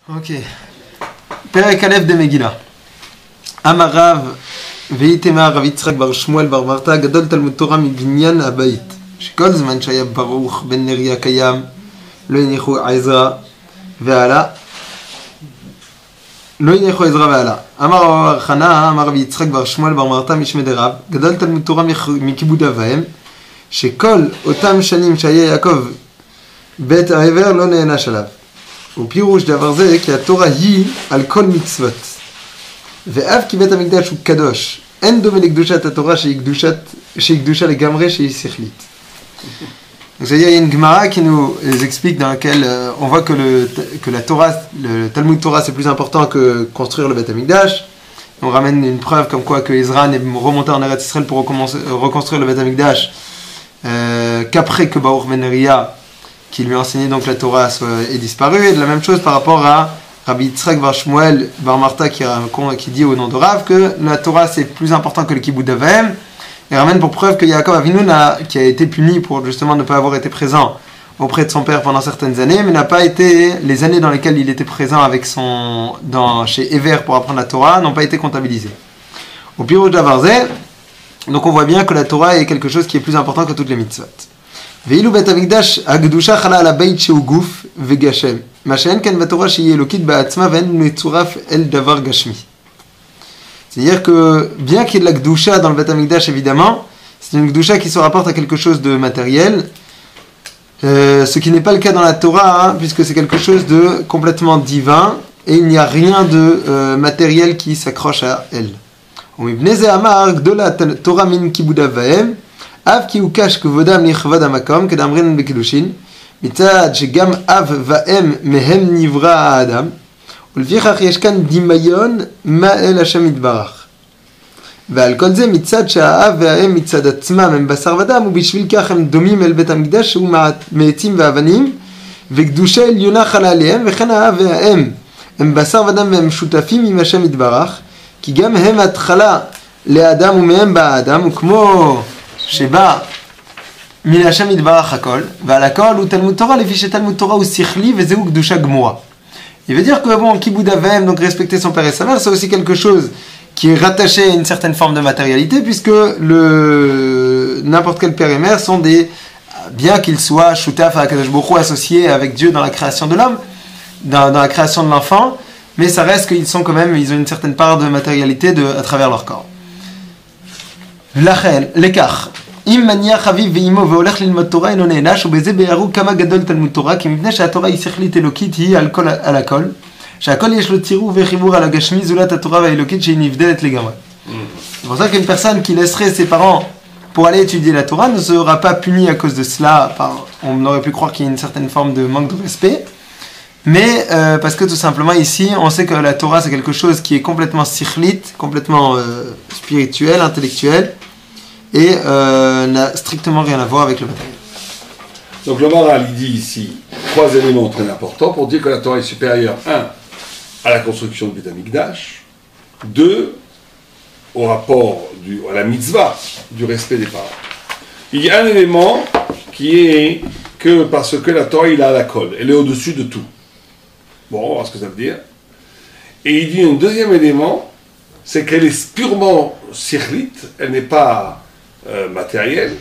Ok. Perek Aleph de Megillah. Amarav veitema Rav Yitzchak bar Shmuel bar Marta gadol Talmud Torah mibinyan habayit. Shekol zman shaya Baruch ben Neria kayam lo yinichu Ezra ve'ala. לא יניחו עזרא ועלה. אמר רב חנה, אמר רבי יצחק בר שמואל בר מרתה משמי דרב, גדל תלמוד תורה מכיבוד אב ואם, שכל אותם שנים שהיה יעקב בית העבר לא נענש עליו. ופירוש דבר זה כי התורה היא על כל מצוות. ואף כי בית המקדש הוא קדוש, אין דומה לקדושת התורה שהיא קדושה לגמרי, שהיא שכלית. Donc, il y a une Gemara qui nous explique dans laquelle on voit que la Torah, le Talmud Torah, c'est plus important que construire le Beth Amikdash. On ramène une preuve comme quoi que Ezra n'est remonté en Eretz Israël pour reconstruire le Beth Amikdash qu'après que Baruch ben Neria, qui lui a enseigné donc la Torah, est disparu. Et de la même chose par rapport à Rabbi Yitzchak bar Shmuel bar Marta qui dit au nom de Rav que la Torah c'est plus important que le Kibbout Avayim. Et ramène pour preuve que Yaakov Avinu qui a été puni pour justement ne pas avoir été présent auprès de son père pendant certaines années, mais n'a pas été, les années dans lesquelles il était présent avec chez Ever pour apprendre la Torah n'ont pas été comptabilisées. Au Pirouj Davarze, donc on voit bien que la Torah est quelque chose qui est plus important que toutes les mitzvot. Ve'ilu bet Amikdash hagdusha chala ala beit shehu guf vegashem, ma she'en ken v'Torah shehi elokit ba'atzma ve'en metzuraf el davar gashmi. C'est-à-dire que, bien qu'il y ait de la Gdusha dans le Beth Amikdash, évidemment, c'est une Gdusha qui se rapporte à quelque chose de matériel, ce qui n'est pas le cas dans la Torah, puisque c'est quelque chose de complètement divin, et il n'y a rien de matériel qui s'accroche à elle. Torah min kibud avaim, av ki ukash kvodam lichvad hamakom, kedamrin bekedushin, mitzad shegam av vaem mehem nivra adam, ולפיכך יש כאן דמיון מה אל השם יתברך. ועל כל זה מצד שהאב והאם מצד עצמם הם בשר ודם, ובשביל כך הם דומים אל בית המקדש שהוא מעצים ואבנים, וקדושה עליונה חלה עליהם, וכן האב והאם הם בשר ודם והם שותפים עם השם יתברך, כי גם הם התחלה לאדם ומהם בא האדם, וכמו שבא מן השם יתברך הכל, ועל הכל הוא תלמוד תורה, לפי שתלמוד תורה הוא שכלי וזהו קדושה גמורה. Il veut dire que bon, Kibbout Avayim, donc respecter son père et sa mère, c'est aussi quelque chose qui est rattaché à une certaine forme de matérialité, puisque n'importe quel père et mère sont bien qu'ils soient shutaf à Kadosh Baruch Hu, associés avec Dieu dans la création de l'homme, dans la création de l'enfant, mais ça reste qu'ils sont quand même, ils ont une certaine part de matérialité à travers leur corps. L'achel, l'écart. אם מניח אביו ואמו והולך ללמוד תורה אינו נענש ובזה ביארו כמה גדול תלמוד תורה כי מפני שהתורה היא שכלית אלוקית היא על הכל שהכל יש לו צירוף וחיבור על הגשמי זולת התורה והאלוקית שהיא נבדלת לגמרי. C'est pour ça qu'une personne qui laisserait ses parents pour aller étudier la Torah ne sera pas punie à cause de cela. On aurait pu croire qu'il y a une certaine forme de manque de respect, mais parce que tout simplement ici on sait que la Torah c'est quelque chose qui est complètement sikhlite, complètement spirituel, intellectuel, et n'a strictement rien à voir avec le matériel. Donc le Maharal il dit ici 3 éléments très importants pour dire que la Torah est supérieure 1 à la construction du Beth Amikdash, 2 au rapport à la mitzvah du respect des parents. Il y a un élément qui est que parce que la Torah il a la colle, elle est au-dessus de tout. Bon, on va voir ce que ça veut dire. Et il dit un deuxième élément, c'est qu'elle est purement sichlite, elle n'est pas matérielle,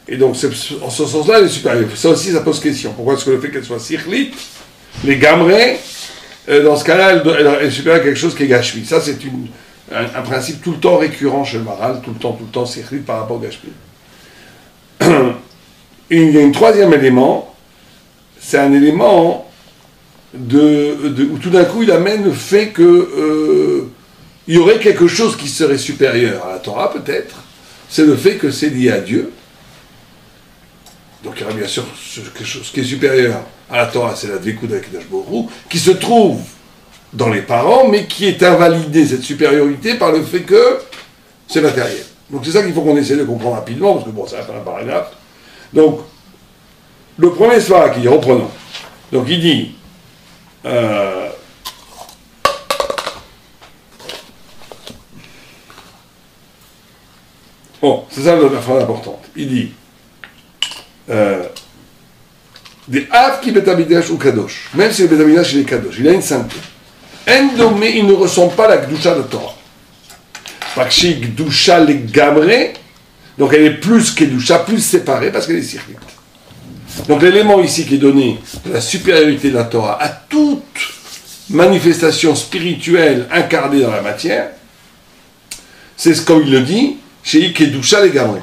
et donc en ce sens-là elle est supérieure. Ça aussi ça pose question. Pourquoi est-ce que le fait qu'elle soit sichlite, les gamrés, dans ce cas-là elle est supérieure à quelque chose qui est gashmi. Ça c'est un principe tout le temps récurrent chez le Maharal, tout le temps sichlite par rapport au gashmi. Il y a un troisième élément, c'est un élément où tout d'un coup il amène le fait que il y aurait quelque chose qui serait supérieur à la Torah peut-être. C'est le fait que c'est lié à Dieu. Donc il y aura bien sûr quelque chose qui est supérieur à la Torah, c'est la Dvekut d'Akadosh Baruch Hu, qui se trouve dans les parents, mais qui est invalidée, cette supériorité, par le fait que c'est matériel. Donc c'est ça qu'il faut qu'on essaie de comprendre rapidement, parce que bon, ça va faire un paragraphe. Donc, le premier svara qui dit, reprenons. Donc il dit, bon, c'est ça la phrase importante. Il dit des Av qui Betamigdash ou Kadosh, même si le Betamigdash il est Kadosh, il a une sainteté. Mais il ne ressent pas la Gdusha de Torah. Pakshi Gdusha les Gamre, donc elle est plus Kedusha, plus séparée parce qu'elle est circuite. Donc l'élément ici qui est donné de la supériorité de la Torah à toute manifestation spirituelle incarnée dans la matière, c'est ce comme il le dit, chez Kedusha les Gamre.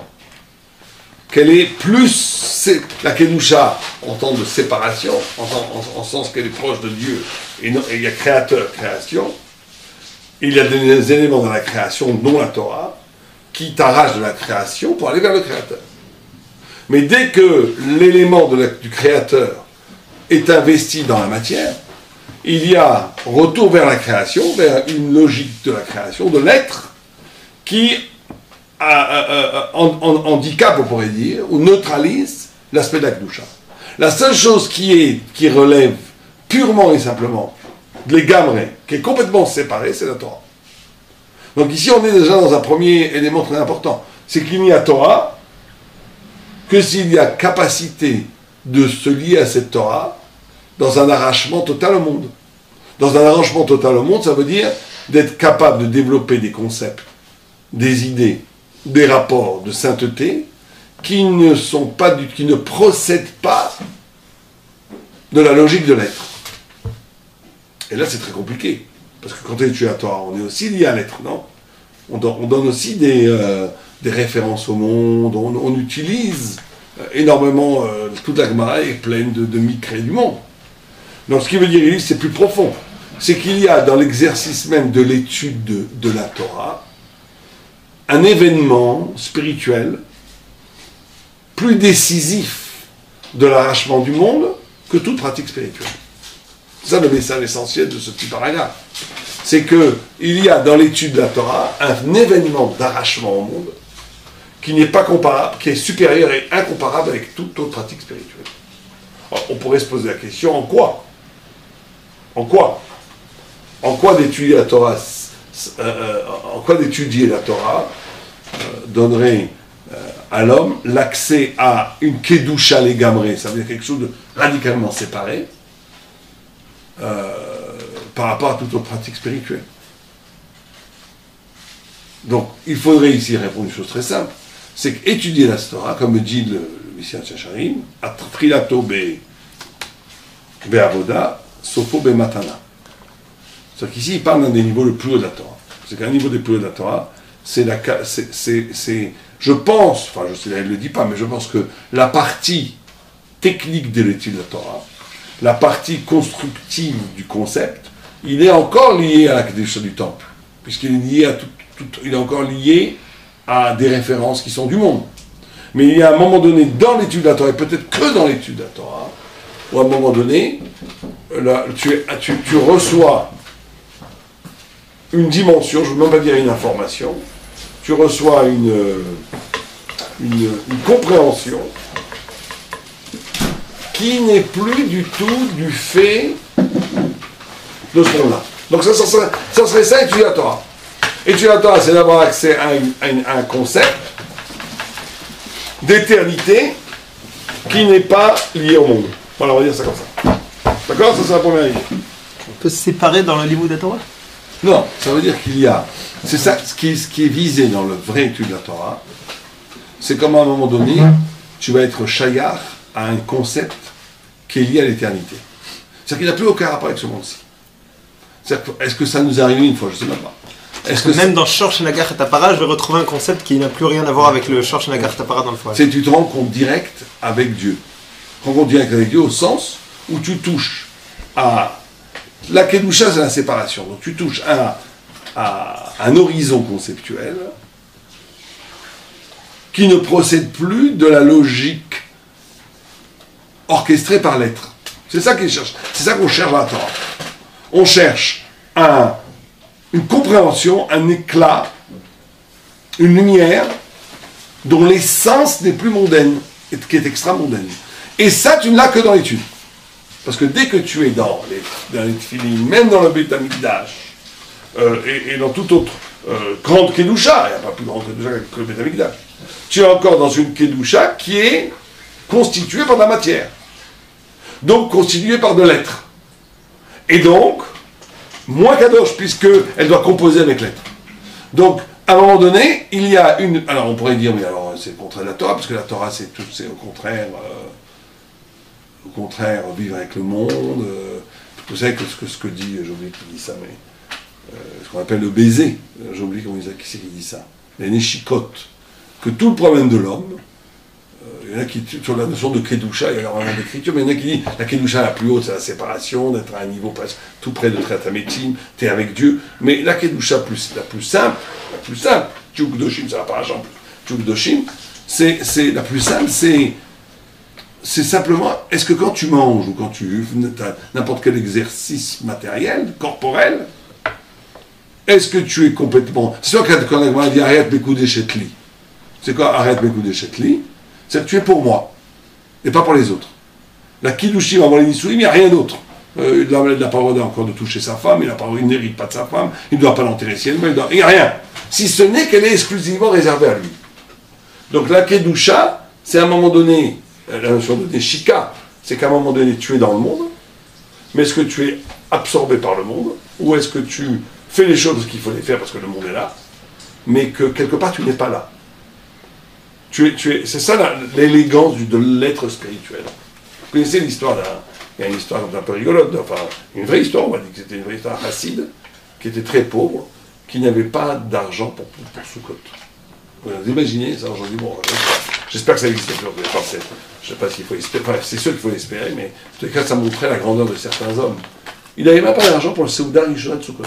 Qu'elle est plus, la Kedusha, en temps de séparation, en sens qu'elle est proche de Dieu, et il y a créateur, création, il y a des éléments dans la création, dont la Torah, qui t'arrachent de la création pour aller vers le créateur. Mais dès que l'élément du créateur est investi dans la matière, il y a retour vers la création, vers une logique de la création, de l'être, qui handicap, on pourrait dire, ou neutralise l'aspect de la Kedusha. La seule chose qui relève purement et simplement de l'Egamre, qui est complètement séparée, c'est la Torah. Donc ici, on est déjà dans un premier élément très important. C'est qu'il n'y a Torah que s'il y a capacité de se lier à cette Torah dans un arrachement total au monde. Dans un arrachement total au monde, ça veut dire d'être capable de développer des concepts, des idées, des rapports de sainteté qui ne procèdent pas de la logique de l'être. Et là, c'est très compliqué. Parce que quand on étudie la Torah, on est aussi lié à l'être, non ? On donne aussi des références au monde, on utilise énormément, toute la Gemara est pleine de micrés du monde. Donc ce qui veut dire, c'est plus profond. C'est qu'il y a dans l'exercice même de l'étude de la Torah, un événement spirituel plus décisif de l'arrachement du monde que toute pratique spirituelle. C'est ça le message essentiel de ce petit paragraphe. C'est qu'il y a dans l'étude de la Torah un événement d'arrachement au monde qui n'est pas comparable, qui est supérieur et incomparable avec toute autre pratique spirituelle. Alors, on pourrait se poser la question, en quoi d'étudier la Torah donnerait à l'homme l'accès à une Kedusha legamre, ça veut dire quelque chose de radicalement séparé par rapport à toute autre pratique spirituelle. Donc, il faudrait ici répondre une chose très simple, c'est qu'étudier la Torah, comme dit le Messiah Chacharim, Atrilato be'avoda, sofo be'matana. C'est-à-dire qu'ici, il parle d'un des niveaux le plus haut de la Torah. C'est qu'un niveau des plus hauts de la Torah, je pense, enfin, je sais, il ne le dit pas, mais je pense que la partie technique de l'étude de la Torah, la partie constructive du concept, il est encore lié à la Kedusha du temple, puisqu'il est lié à il est encore lié à des références qui sont du monde. Mais il y a un moment donné dans l'étude de la Torah, et peut-être que dans l'étude de la Torah, où à un moment donné, là, tu reçois une dimension, je ne veux même pas dire une information, tu reçois une compréhension qui n'est plus du tout du fait de ce monde-là. Donc ça serait ça, étudier la Torah. Étudier la Torah, c'est d'avoir accès à un concept d'éternité qui n'est pas lié au monde. Voilà, on va dire ça comme ça. D'accord ? Ça, c'est la première idée. On peut se séparer dans le livre de la Torah ? Non, ça veut dire qu'il y a... C'est ça, ce qui est visé dans le vrai étude de la Torah, c'est comme à un moment donné, tu vas être shayar à un concept qui est lié à l'éternité. C'est-à-dire qu'il n'a plus aucun rapport avec ce monde-ci. Est-ce que ça nous est arrivé une fois ? Je ne sais même pas. Est-ce que même dans Shor Shenagar Hatapara, je vais retrouver un concept qui n'a plus rien à voir avec le Shor Shenagar Hatapara dans le foyer. C'est que tu te rends compte direct avec Dieu. Tu te rends compte direct avec Dieu au sens où tu touches à... La Kedusha, c'est la séparation. Donc tu touches à un horizon conceptuel qui ne procède plus de la logique orchestrée par l'être. C'est ça qu'il cherche. C'est ça qu'on cherche dans la Torah. On cherche une compréhension, un éclat, une lumière dont l'essence n'est plus mondaine, qui est extra-mondaine. Et ça, tu ne l'as que dans l'étude. Parce que dès que tu es dans les tefilines, même dans le Beit Hamikdash, et dans toute autre grande Kedusha, il n'y a pas plus grande Kedusha que le Beit Hamikdash, tu es encore dans une Kedusha qui est constituée par la matière. donc constituée par de l'être. Et donc, moins kadosh, puisqu'elle doit composer avec l'être. Donc, à un moment donné, il y a une... Alors, on pourrait dire, mais alors, c'est le contraire de la Torah, parce que la Torah, c'est au contraire, vivre avec le monde. Vous savez que ce que dit, j'ai oublié qui dit ça, mais ce qu'on appelle le baiser, j'ai oublié qui c'est qui dit ça, les neshikotes, que tout le problème de l'homme, il y en a qui, sur la notion de kedusha, il y a énormément d'écriture, mais il y en a qui disent la kedusha la plus haute, c'est la séparation, d'être à un niveau presque tout près de Tratametim, t'es avec Dieu, mais la kedusha la plus simple, Tchukdoshim, ça va pas en plus, Tchukdoshim, c'est la plus simple, c'est simplement, est-ce que quand tu manges ou quand tu as n'importe quel exercice matériel, corporel, est-ce que tu es complètement... C'est sûr quand on a dit arrête mes coups d'échetli. C'est quoi arrête mes coups d'échetli? C'est que tu es pour moi et pas pour les autres. La kiddushim avant les nisouim, il n'y a rien d'autre. Il n'a pas le droit encore de toucher sa femme, il n'hérite pas de sa femme, il ne doit pas l'enterrer si elle meurt, il n'y a rien. Si ce n'est qu'elle est exclusivement réservée à lui. Donc la kedusha, c'est à un moment donné, la notion de neshika, c'est qu'à un moment donné, tu es dans le monde, mais est-ce que tu es absorbé par le monde, ou est-ce que tu fais les choses qu'il faut les faire parce que le monde est là, mais que quelque part tu n'es pas là. C'est ça l'élégance de l'être spirituel. Vous connaissez l'histoire il y a une histoire un peu rigolote, enfin une vraie histoire, on va dire que c'était une vraie histoire chassid, qui était très pauvre, qui n'avait pas d'argent pour Sukkot. Vous imaginez ça aujourd'hui, bon, j'espère que ça existe plus, je ne sais pas s'il faut espérer, enfin, c'est sûr qu'il faut espérer, mais en tout cas ça montrait la grandeur de certains hommes. Il n'avait même pas d'argent pour le Seuda Rishonah de Sukkot.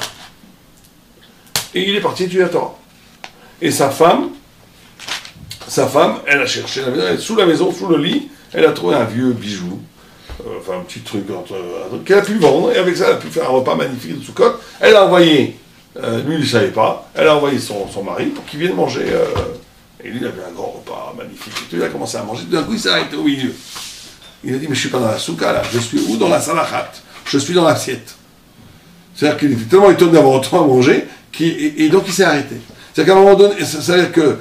Et il est parti étudier la Torah. Et sa femme, elle a cherché la maison, sous la maison, sous le lit, elle a trouvé un vieux bijou, enfin un petit truc qu'elle a pu vendre, et avec ça elle a pu faire un repas magnifique de Sukkot. Elle a envoyé, lui il ne savait pas, elle a envoyé son mari pour qu'il vienne manger, et lui il avait un grand repas magnifique, et il a commencé à manger, tout d'un coup il s'est arrêté au milieu. Il a dit, mais je ne suis pas dans la soukha là, je suis où? Dans la salachat, je suis dans l'assiette. C'est-à-dire qu'il était tellement étonné d'avoir autant à manger, et donc il s'est arrêté. C'est-à-dire qu'à un moment donné, c'est-à-dire que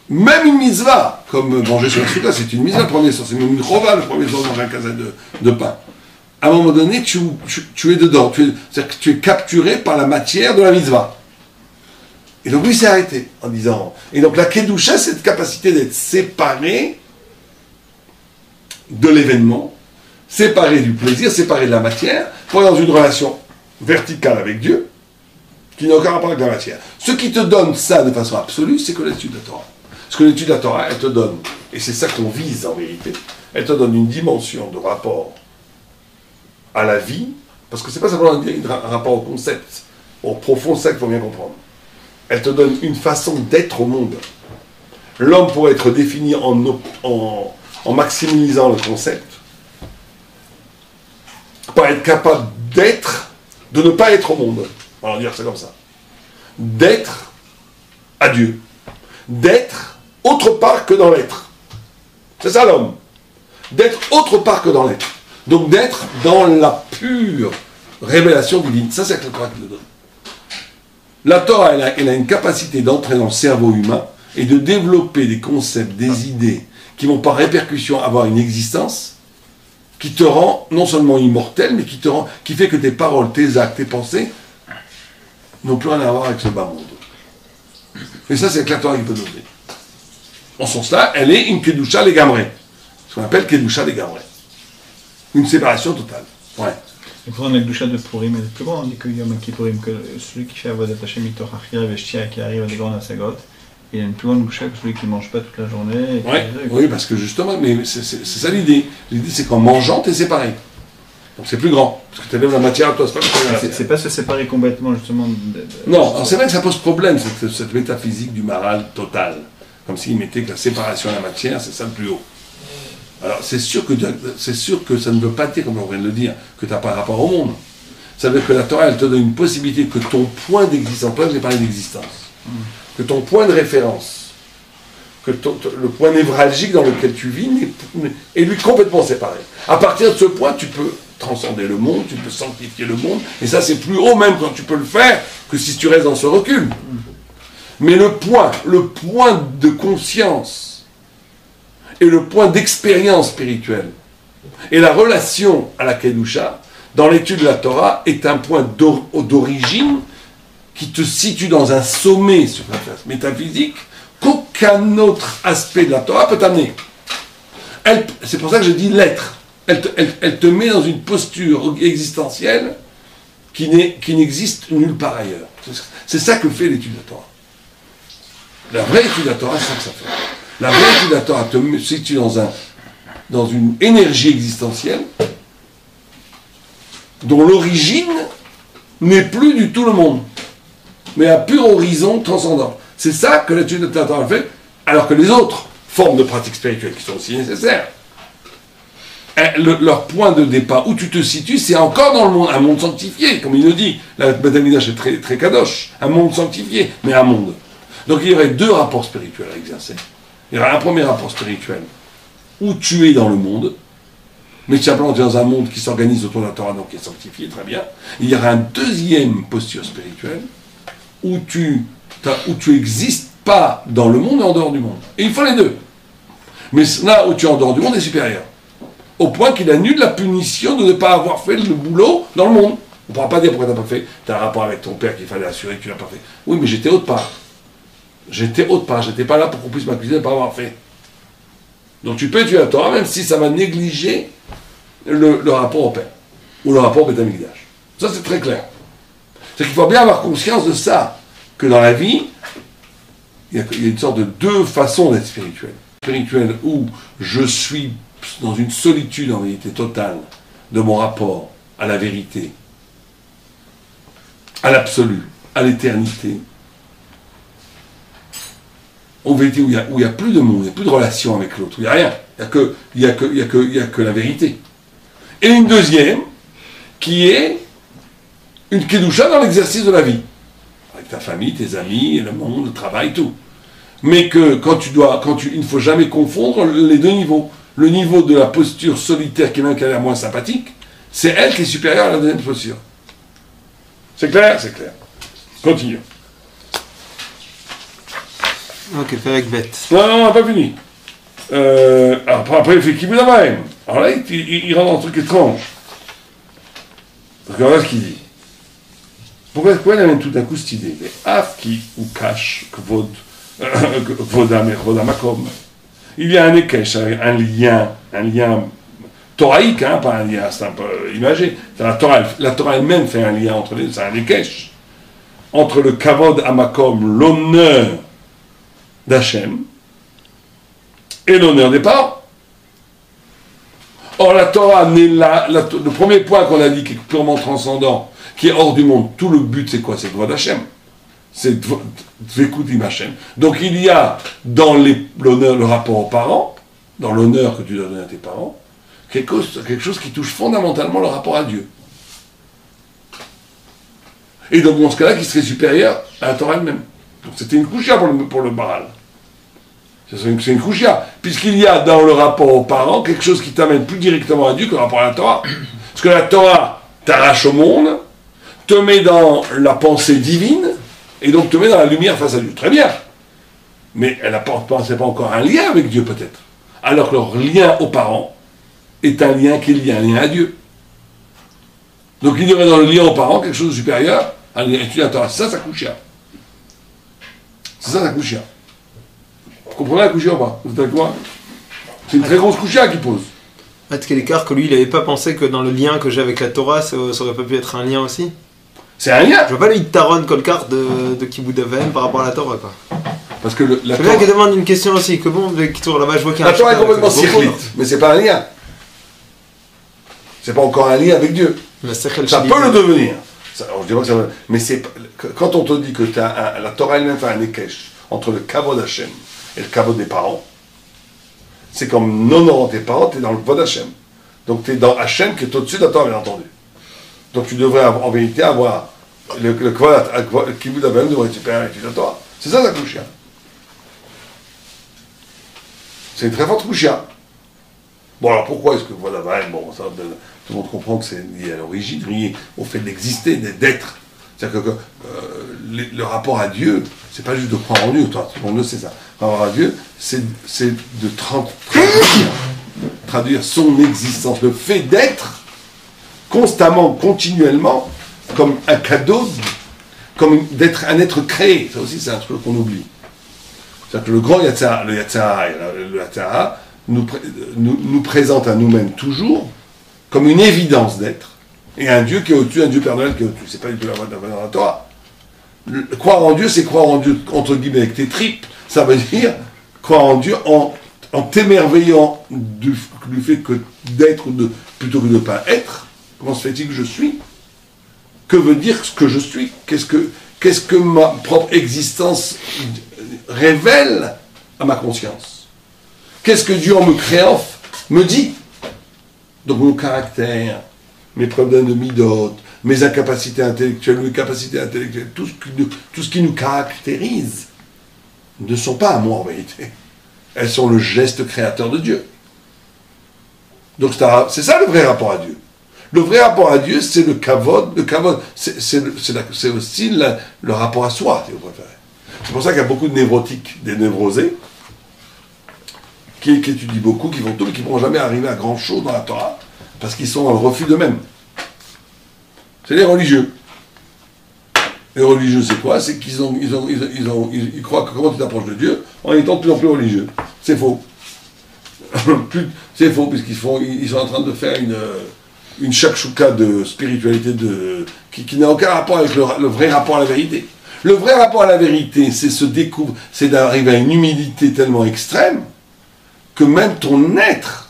même une mitzvah, comme manger sur la soukha, c'est une mitzvah, le premier soir, c'est même une chova, le premier soir de manger un kazan de pain. À un moment donné, tu es dedans, c'est-à-dire que tu es capturé par la matière de la mitzvah. Et donc lui s'est arrêté en disant... Et donc la kedusha, c'est cette capacité d'être séparé de l'événement, séparé du plaisir, séparé de la matière, pour être dans une relation verticale avec Dieu, qui n'a aucun rapport avec la matière. Ce qui te donne ça de façon absolue, c'est que l'étude de la Torah. Parce que l'étude de la Torah, elle te donne, et c'est ça qu'on vise en vérité, elle te donne une dimension de rapport à la vie, parce que c'est pas simplement un rapport au concept, au profond, c'est ça qu'il faut bien comprendre. Elle te donne une façon d'être au monde. L'homme pourrait être défini en maximisant le concept, par être capable d'être, de ne pas être au monde. On va dire ça comme ça. D'être à Dieu. D'être autre part que dans l'être. C'est ça l'homme. D'être autre part que dans l'être. Donc d'être dans la pure révélation divine. Ça, c'est la Torah qui le donne. La Torah, elle a une capacité d'entrer dans le cerveau humain et de développer des concepts, des idées qui vont par répercussion avoir une existence qui te rend non seulement immortel, mais qui fait que tes paroles, tes actes, tes pensées n'ont plus rien à voir avec ce bas monde. Et ça, c'est que la Torah qui peut donner. En ce sens-là, elle est une kedusha legamre. Ce qu'on appelle kedusha legamre. Une séparation totale. Ouais. Et pour la kedusha de Purim, elle est plus grande, on dit que Yom Kippourim, que celui qui fait Avodat Hashem mitoch achira veshtia, qui arrive à des grandes asagot, il a une plus grande kedusha que celui qui ne mange pas toute la journée. Oui, parce que justement, mais c'est ça l'idée. L'idée, c'est qu'en mangeant, tu es séparé. Donc c'est plus grand. Parce que tu élèves la matière, toi, c'est pas se séparer complètement, justement. Non, c'est vrai que ça pose problème, cette métaphysique du maral total. Comme s'il mettait que la séparation de la matière, c'est ça le plus haut. Alors, c'est sûr que ça ne veut pas dire, comme on vient de le dire, que tu n'as pas rapport au monde. Ça veut dire que la Torah, elle te donne une possibilité que ton point d'existence, toi, j'ai parlé d'existence, que ton point de référence, que le point névralgique dans lequel tu vis est lui complètement séparé. À partir de ce point, tu peux transcender le monde, tu peux sanctifier le monde, et ça c'est plus haut même quand tu peux le faire que si tu restes dans ce recul. Mais le point de conscience et le point d'expérience spirituelle Et la relation à la Kedusha, dans l'étude de la Torah, est un point d'origine qui te situe dans un sommet sur la place métaphysique qu'aucun autre aspect de la Torah peut t'amener. C'est pour ça que je dis l'être. Elle te met dans une posture existentielle qui n'existe nulle part ailleurs. C'est ça que fait l'étude de la Torah. La vraie étude de la Torah, c'est ça que ça fait. La vraie étude de la Torah te situe dans une énergie existentielle dont l'origine n'est plus du tout le monde, mais un pur horizon transcendant. C'est ça que l'étude de la Torah fait, alors que les autres formes de pratiques spirituelles qui sont aussi nécessaires, leur point de départ, où tu te situes, c'est encore dans le monde, un monde sanctifié, comme il le dit. La Beth Amikdash est très, très kadosh, un monde sanctifié, mais un monde. Donc il y aurait deux rapports spirituels à exercer. Il y aurait un premier rapport spirituel, où tu es dans le monde, mais simplement tu es dans un monde qui s'organise autour de la Torah, donc qui est sanctifié, très bien. Il y aura une deuxième posture spirituelle, où tu n'existes pas dans le monde et en dehors du monde. Et il faut les deux. Mais là où tu es en dehors du monde est supérieur. Au point qu'il annule la punition de ne pas avoir fait le boulot dans le monde. On ne pourra pas dire pourquoi tu n'as pas fait. Tu as un rapport avec ton père qu'il fallait assurer que tu l'as pas fait. Oui, mais j'étais autre part. J'étais pas là pour qu'on puisse m'accuser de ne pas avoir fait. Donc tu peux tuer la Torah même si ça va négliger le rapport au père. Ou le rapport au Beth Amikdash. Ça c'est très clair. C'est qu'il faut bien avoir conscience de ça. Que dans la vie, il y a une sorte de deux façons d'être spirituel. Spirituel où je suis dans une solitude en vérité totale de mon rapport à la vérité, à l'absolu, à l'éternité, en vérité où il n'y a plus de monde, il n'y a plus de relation avec l'autre, où il n'y a rien, il n'y a que la vérité. Et une deuxième, qui est une kedusha dans l'exercice de la vie, avec ta famille, tes amis, le monde, le travail, tout. Mais que il ne faut jamais confondre les deux niveaux. Le niveau de la posture solitaire qui est même qu'elle est moins sympathique, c'est elle qui est supérieure à la deuxième posture. C'est clair? C'est clair. Continue. Ok, Perek Bet. Non, pas fini. Après, il fait Kibud Avaim. Alors là, il rentre dans un truc étrange. Regarde ce qu'il dit. Pourquoi il amène tout d'un coup cette idée? Les Af qui ou cache Kvodamakom. Il y a un ékesh, un lien thoraïque, hein, pas un lien, c'est un peu imagé. La Torah elle-même fait un lien entre les deux, c'est un ékesh. Entre le kavod amakom, l'honneur d'Hachem, et l'honneur des parents. Or, la Torah n'est là, le premier point qu'on a dit qui est purement transcendant, qui est hors du monde, tout le but c'est quoi? C'est Kvod Hachem. C'est Dvekutim Hachem. Donc il y a dans l'honneur, le rapport aux parents, dans l'honneur que tu dois donner à tes parents, quelque chose qui touche fondamentalement le rapport à Dieu. Et donc dans ce cas-là, qui serait supérieur à la Torah elle-même. Donc c'était une kouchia pour le Baral. C'est une kouchia, puisqu'il y a dans le rapport aux parents quelque chose qui t'amène plus directement à Dieu que le rapport à la Torah. Parce que la Torah t'arrache au monde, te met dans la pensée divine, et donc te met dans la lumière face à Dieu. Très bien. Mais elle n'apporte pas encore un lien avec Dieu peut-être. Alors que leur lien aux parents est un lien qui est lié, un lien à Dieu. Donc il y aurait dans le lien aux parents quelque chose de supérieur à l'étude de la Torah. C'est ça, sa kouchia. C'est ça, sa kouchia. Vous comprenez la kouchia ou pas? Vous êtes avec moi? C'est une très grosse kouchia qu'il pose. L'écart que lui, il n'avait pas pensé que dans le lien que j'ai avec la Torah, ça aurait pas pu être un lien aussi. C'est un lien. Je vois pas le Taron Kolkar de Kibud Avaim par rapport à la Torah, quoi. Parce que la Torah... qui demande une question aussi, que bon, là-bas je vois qu'il y a la Torah est complètement cyclite, mais c'est pas un lien. C'est pas encore un lien avec Dieu. Ça peut le devenir. Je dis pas que ça va... Mais c'est quand on te dit que la Torah elle-même fait un ékesh entre le kavod Hachem et le kavod des parents, c'est comme non honorant tes parents, tu es dans le kavod Hachem. Donc tu es dans Hachem qui est au-dessus de la Torah, bien entendu. Donc tu devrais en vérité avoir le Kibud Avaim devrait être supérieur à l'étude de la Torah. C'est ça la kouchia. C'est une très forte kouchia. Bon alors pourquoi est-ce que Kvod Avaim, bon ça, tout le monde comprend que c'est lié à l'origine, lié au fait d'exister, d'être. C'est-à-dire que le rapport à Dieu, c'est pas juste de croire en Dieu, toi, tout le monde le sait ça. Le rapport à Dieu, c'est de traduire traduire son existence, le fait d'être constamment, continuellement, comme un cadeau, comme d'être un être créé. Ça aussi, c'est un truc qu'on oublie. C'est-à-dire que le grand Yatzara, le Yatzara nous présente à nous-mêmes toujours comme une évidence d'être, et un Dieu qui est au-dessus, un Dieu Père Noël qui est au-dessus. C'est pas du tout la Torah. Croire en Dieu, c'est croire en Dieu, entre guillemets, avec tes tripes. Ça veut dire croire en Dieu en t'émerveillant du fait que d'être plutôt que de ne pas être. Comment se fait-il que je suis? Que veut dire ce que je suis? Qu'est-ce que ma propre existence révèle à ma conscience? Qu'est-ce que Dieu, en me créant, me dit? Donc mon caractère, mes problèmes de midot, mes incapacités intellectuelles, tout ce qui nous caractérise, ne sont pas à moi en vérité. Elles sont le geste créateur de Dieu. Donc c'est ça le vrai rapport à Dieu. Le vrai rapport à Dieu, c'est le kavod. Le kavod, c'est aussi le rapport à soi, si vous préférez. C'est pour ça qu'il y a beaucoup de névrotiques, des névrosés, qui étudient beaucoup, qui ne pourront jamais arriver à grand chose dans la Torah, parce qu'ils sont dans le refus d'eux-mêmes. C'est les religieux. Les religieux, c'est quoi? C'est qu'ils ils croient que comment tu t'approches de Dieu en étant de plus en plus religieux. C'est faux. C'est faux, puisqu'ils sont en train de faire une shakshuka de spiritualité qui n'a aucun rapport avec le vrai rapport à la vérité. Le vrai rapport à la vérité, c'est d'arriver à une humilité tellement extrême que même ton être,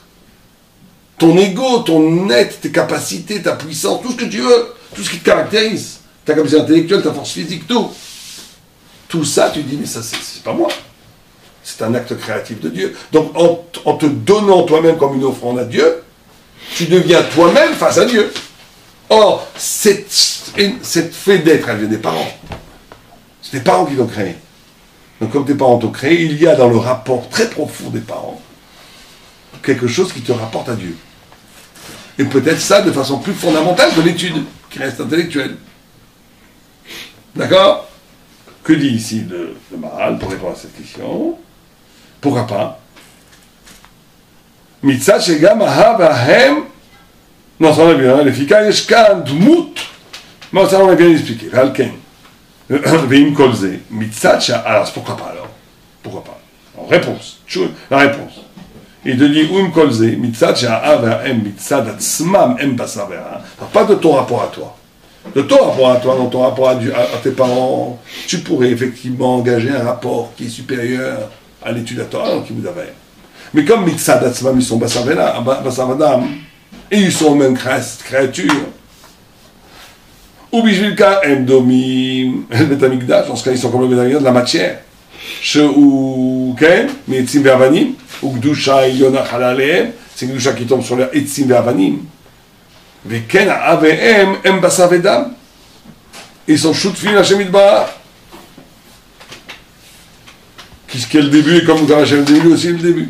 ton ego, ton être, tes capacités, ta puissance, tout ce que tu veux, tout ce qui te caractérise, ta capacité intellectuelle, ta force physique, tout ça, tu dis, mais ça, c'est pas moi. C'est un acte créatif de Dieu. Donc, en te donnant toi-même comme une offrande à Dieu, tu deviens toi-même face à Dieu. Or, cette fait d'être, elle vient des parents. C'est tes parents qui l'ont créé. Donc, comme tes parents t'ont créé, il y a dans le rapport très profond des parents quelque chose qui te rapporte à Dieu. Et peut-être ça de façon plus fondamentale que l'étude, qui reste intellectuelle. D'accord? Que dit ici le Maharal pour répondre à cette question? Pourquoi pas? Mitzat shegam aha vahem. Non, ça on a vu, hein? L'efficace yeshkan dmut. Mais ça on a bien expliqué. Valken. Veim kolze. Mitzat shah. Alors, pourquoi pas alors? Pourquoi pas? En réponse. La réponse. Il te dit Oum kolze. Mitzat shah vahem. Mitzat atzmam em basavera. Pas de ton rapport à toi. De ton rapport à toi, dans ton rapport à tes parents, tu pourrais effectivement engager un rapport qui est supérieur à l'étude de la Torah, donc qui vous avait. Mais comme Mitzad Atzmam, ils sont Basavadam, et ils sont même créatures, ou Bijvilka Endomim, le Betamikdash, dans ce cas, ils sont comme le Betamikdash de la matière. Ou Ken, mais Etzim Ve'avanim, ou Gdusha Yona Halaleem, c'est Gdusha qui tombe sur les Etzim Ve'avanim. וכן אביהם הם בשר ודם. Ils sont שותפים להשם יתברך. Qu'est-ce le début, et comme Hachem le début aussi le début.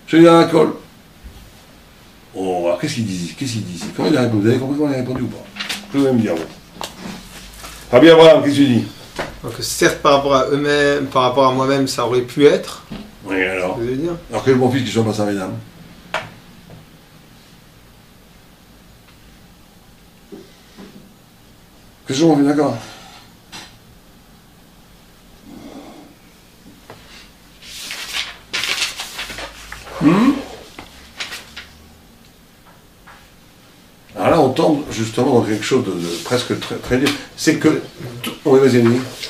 Je dis à l'école. Oh, alors qu'est-ce qu'il dit ici? Comment il a répondu? Vous avez compris comment il a répondu ou pas? Je vais me dire. Rabbi Abraham, qu'est-ce que tu dis? Donc certes, par rapport à eux-mêmes, par rapport à moi-même, ça aurait pu être. Oui, alors. Vous voulez dire? Alors que mon fils qui soit basa vedam. Qu'est-ce que on fait d'accord? Alors là, on tombe justement dans quelque chose de presque très dur. C'est que... On est vas-y.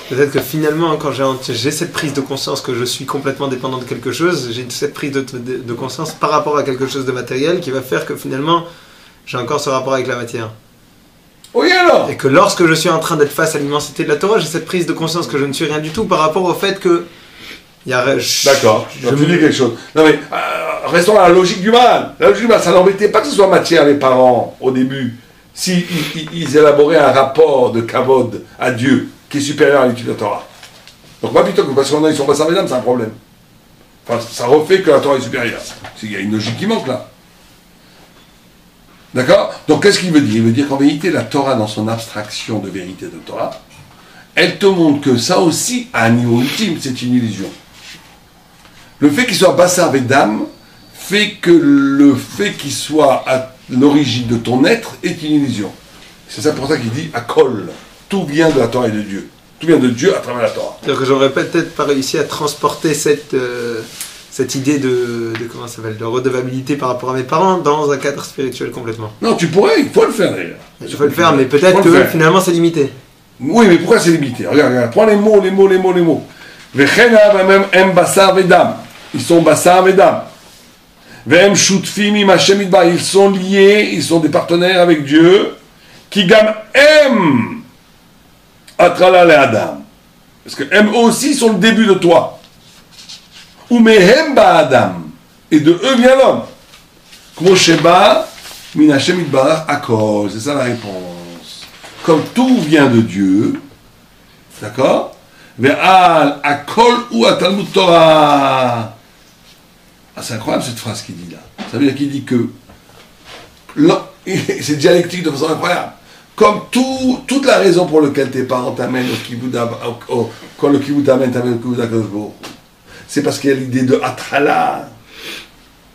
Peut-être que finalement, quand j'ai cette prise de conscience que je suis complètement dépendant de quelque chose, j'ai cette prise de conscience par rapport à quelque chose de matériel qui va faire que finalement, j'ai encore ce rapport avec la matière. Oui alors. Et que lorsque je suis en train d'être face à l'immensité de la Torah, j'ai cette prise de conscience que je ne suis rien du tout par rapport au fait que... D'accord, tu dis quelque chose. Non mais, restons à la logique du mal. La logique du mal, ça n'embêtait pas que ce soit matière les parents, au début, s'ils élaboraient un rapport de kavod à Dieu, qui est supérieur à l'étude de la Torah. Donc pas plutôt que parce qu'ils sont pas savés, c'est un problème. Enfin, ça refait que la Torah est supérieure. Il y a une logique qui manque là. D'accord? Donc qu'est-ce qu'il veut dire? Il veut dire qu'en vérité, la Torah, dans son abstraction de vérité de Torah, elle te montre que ça aussi, à un niveau ultime, c'est une illusion. Le fait qu'il soit Bassar Vedam fait que le fait qu'il soit à l'origine de ton être est une illusion. C'est ça pour ça qu'il dit Akol. Tout vient de la Torah et de Dieu. Tout vient de Dieu à travers la Torah. C'est-à-dire que j'aurais peut-être pas réussi à transporter cette idée de comment ça s'appelle, de redevabilité par rapport à mes parents dans un cadre spirituel complètement. Non, tu pourrais, il faut le faire d'ailleurs. Il faut le faire, mais peut-être que finalement c'est limité. Oui, mais pourquoi c'est limité? Regarde, prends les mots. Vechena même em basar vedam. Ils sont basar vedam. Vem shutfim im Hashem idbar. Ils sont liés, ils sont des partenaires avec Dieu. Qui gam em atrala le Adam. Parce que em aussi sont le début de toi. Ou mehem ba Adam. Et de eux vient l'homme. Kmo sheba min Hashem idbar akol. C'est ça la réponse. Comme tout vient de Dieu, d'accord? Ve'al akol ou à Talmud Torah. Ah, c'est incroyable cette phrase qu'il dit là. Ça veut dire qu'il dit que c'est dialectique de façon incroyable. Comme toute la raison pour laquelle tes parents t'amènent au kibbutz, quand le kibbutz t'amène au kibbutz d'Akadosh Baruch Hu, c'est parce qu'il y a l'idée de Atrala,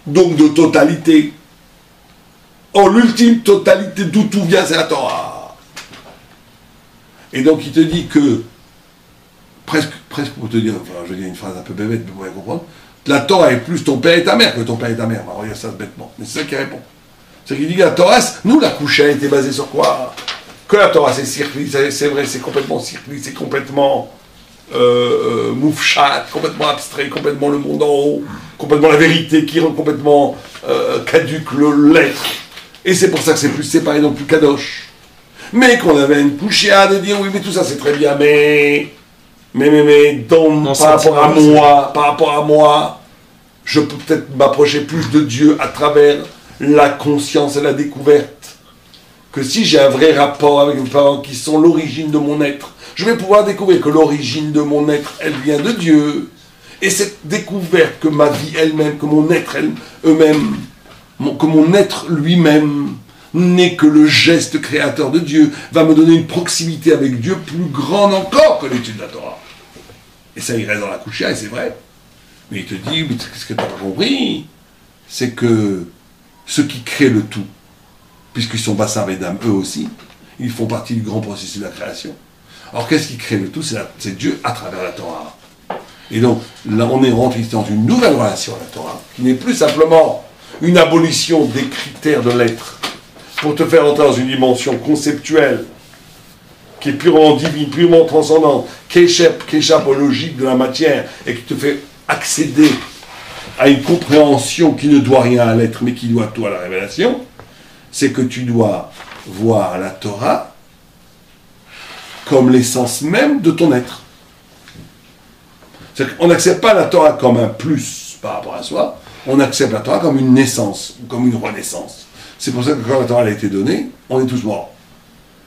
donc de totalité. Oh, l'ultime totalité d'où tout vient, c'est la Torah. Et donc il te dit que, presque pour te dire, enfin je vais dire une phrase un peu bébête, mais vous pouvez comprendre, la Torah est plus ton père et ta mère que ton père et ta mère. On va regarder ça bêtement, mais c'est ça qui répond. C'est qu'il dit que la Torah, nous la coucha était basée sur quoi? Que la Torah c'est circuit, c'est vrai, c'est complètement circuit, c'est complètement moufchat, complètement abstrait, complètement le monde en haut, complètement la vérité qui rend complètement caduque l'être. Et c'est pour ça que c'est plus séparé, donc plus kadosh. Mais qu'on avait une couchia de dire oui, mais tout ça c'est très bien, mais par rapport à moi, je peux peut-être m'approcher plus de Dieu à travers la conscience et la découverte. Que si j'ai un vrai rapport avec mes parents qui sont l'origine de mon être, je vais pouvoir découvrir que l'origine de mon être, elle vient de Dieu. Et cette découverte que ma vie elle-même, que mon être eux-mêmes, que mon être lui-même n'est que le geste créateur de Dieu, va me donner une proximité avec Dieu plus grande encore que l'étude de la Torah. Et ça, il reste dans la couchia, et c'est vrai. Mais il te dit, mais ce que tu n'as pas compris, c'est que ceux qui créent le tout, puisqu'ils sont Bassar Vedam, eux aussi, ils font partie du grand processus de la création. Alors qu'est-ce qui crée le tout? C'est Dieu à travers la Torah. Et donc, là, on est rentré dans une nouvelle relation à la Torah, qui n'est plus simplement une abolition des critères de l'être, pour te faire entrer dans une dimension conceptuelle, qui est purement divine, purement transcendante, qui échappe aux logiques de la matière, et qui te fait accéder à une compréhension qui ne doit rien à l'être, mais qui doit tout à la révélation, c'est que tu dois voir la Torah comme l'essence même de ton être. C'est-à-dire qu'on n'accepte pas la Torah comme un plus par rapport à soi, on accepte la Torah comme une naissance, comme une renaissance. C'est pour ça que quand la Torah a été donnée, on est tous morts.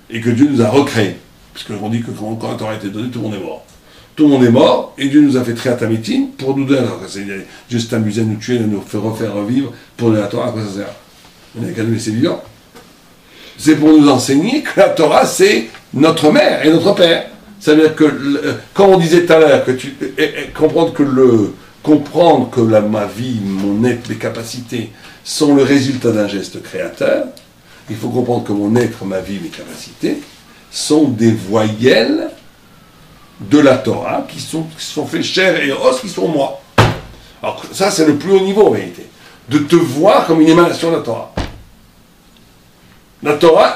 Et que Dieu nous a recréés. Parce qu'on dit que quand la Torah a été donnée, tout le monde est mort. Tout le monde est mort, et Dieu nous a fait triatamétine pour nous donner. Alors, Dieu s'est amusé à nous tuer, à nous refaire revivre, pour donner la Torah, à quoi ça sert? On n'a qu'à nous laisser vivants. C'est pour nous enseigner que la Torah, c'est notre mère et notre père. Ça veut dire que, comme on disait tout à l'heure, comprendre que ma vie, mon être, mes capacités sont le résultat d'un geste créateur, il faut comprendre que mon être, ma vie, mes capacités sont des voyelles de la Torah qui sont faits chair et os, qui sont moi. Alors ça, c'est le plus haut niveau en vérité. De te voir comme une émanation de la Torah. La Torah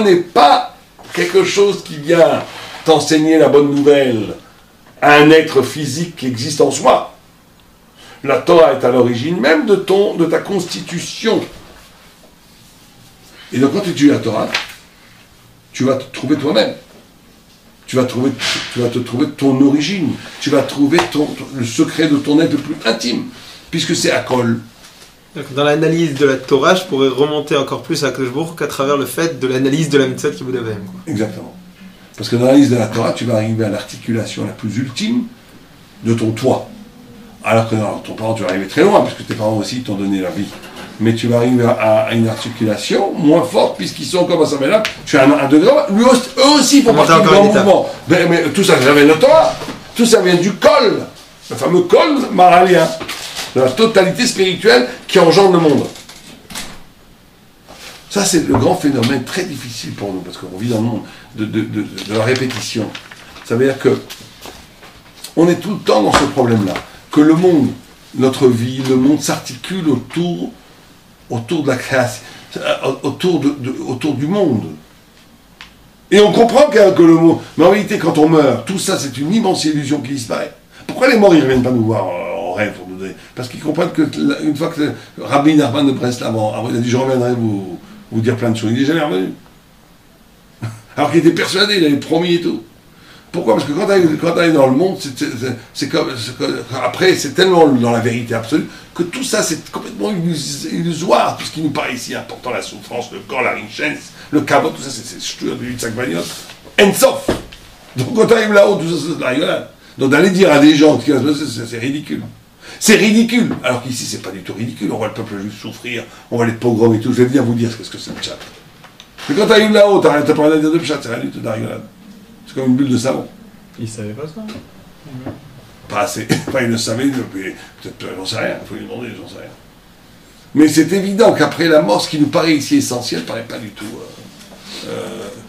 n'est pas quelque chose qui vient t'enseigner la bonne nouvelle à un être physique qui existe en soi. La Torah est à l'origine même de ta constitution. Et donc quand tu étudies la Torah, tu vas te trouver toi-même. Tu vas te trouver ton origine. Tu vas trouver le secret de ton être le plus intime, puisque c'est Akol. Dans l'analyse de la Torah, je pourrais remonter encore plus à Akadosh Baruch Hu qu'à travers le fait de l'analyse de la mitzvot Kibud Av Va'em. Exactement. Parce que dans l'analyse de la Torah, tu vas arriver à l'articulation la plus ultime de ton toi. Alors que dans ton parent, tu vas arriver très loin, puisque tes parents aussi t'ont donné la vie. Mais tu vas arriver à une articulation moins forte, puisqu'ils sont comme ça. Mais là, tu as un degré, eux aussi font partie du grand mouvement. Mais tout ça vient de la Torah. Tout ça vient du kol, le fameux kol maralien. de la totalité spirituelle qui engendre le monde. Ça, c'est le grand phénomène très difficile pour nous, parce qu'on vit dans le monde de la répétition. Ça veut dire que on est tout le temps dans ce problème-là, que le monde, notre vie, le monde s'articule autour de la création, autour du monde. Et on comprend que le monde... Mais en réalité, quand on meurt, tout ça, c'est une immense illusion qui disparaît. Pourquoi les morts, ils ne reviennent pas nous voir en rêve pour nous donner? Parce qu'ils comprennent qu'une fois que Rabbi Nachman de Breslav, il a dit, je reviendrai vous dire plein de choses. Il n'est jamais revenu. Alors qu'il était persuadé, il avait promis et tout. Pourquoi? Parce que quand tu es dans le monde, après, c'est tellement dans la vérité absolue que tout ça, c'est complètement illusoire. Tout ce qui nous paraît ici important, la souffrance, le corps, la richesse, le caveau, tout ça, c'est ch'tur du Tzakvaniot. And sauf. Donc quand tu arrives là-haut, tout ça, c'est de la rigolade. Donc d'aller dire à des gens ce qui va se passer, c'est ridicule. C'est ridicule. Alors qu'ici, c'est pas du tout ridicule. On voit le peuple juif souffrir, on voit les pogroms et tout. Je vais venir vous dire ce que c'est le chat. Mais quand tu arrives là-haut, tu n'as pas rien à dire de chat, c'est rien du tout de la rigolade. C'est comme une bulle de savon. Ils savaient pas ça. Pas assez. Enfin, ils le savaient, peut-être, j'en sais rien, il faut lui demander, j'en sais rien. Mais c'est évident qu'après la mort, ce qui nous paraît ici essentiel, ne paraît pas du tout.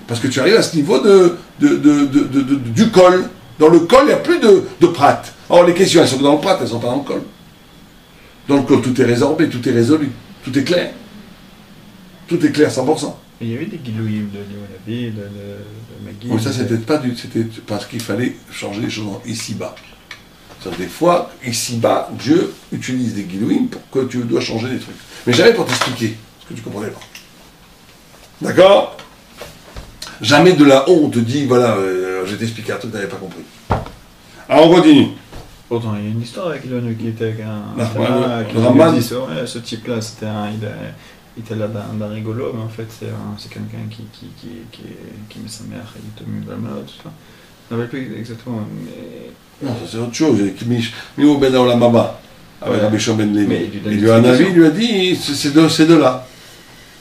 Parce que tu arrives à ce niveau du col. Dans le col, il n'y a plus de prat. Or, les questions, elles sont dans le prat, elles ne sont pas dans le col. Dans le col, tout est résorbé, tout est résolu, tout est clair. Tout est clair, 100%. Il y avait des guilouïs de Léonavi, de Magui. Oui, ça, c'était parce qu'il fallait changer les choses ici-bas. Des fois, ici-bas, Dieu utilise des guilouïs pour que tu dois changer des trucs. Mais jamais pour t'expliquer, parce que tu ne comprenais pas. D'accord? Jamais de là-haut, on te dit, voilà, je t'ai expliqué un truc que tu n'avais pas compris. Alors, on continue. Pourtant, il y a une histoire avec Léonavi qui était avec un... Le Ramban. Ce type-là, c'était il était là d'un rigolo, mais en fait, c'est quelqu'un qui met sa mère, il te met la main, tout ça. Je ne rappelle plus exactement, mais... Non, ça c'est autre chose. Mio Ben Olamaba, avec Rabbi Shimon ben Levi. Il lui a un avis, il lui a dit, c'est de là.